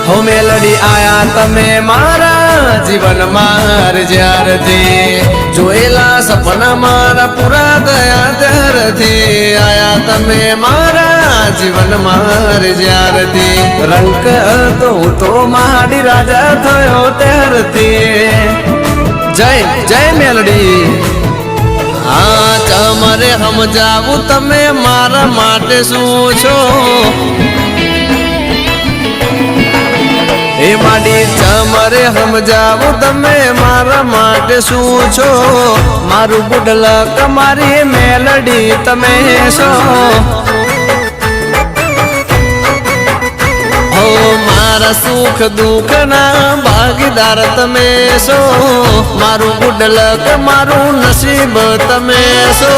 हो मेलडी आया तमे मारा जीवन मार ज्यारथी जोएला सपना मारा पूरा दया त्यारथी आया तमे मारा जीवन मार ज्यारथी रंक तो महाडी राजा थयो त्यारथी जय जय मेलडी हाँ तमरे समजावू तमे मारा माटे शुं छो ए माडी तमरे समजावू तमे मारा माटे शुं छो मारू गुडलक मारी मेलडी तमे शो हो मारा सुख दुख ना भागीदार तमे शो मारू गुडलक मारू नसीब तमे शो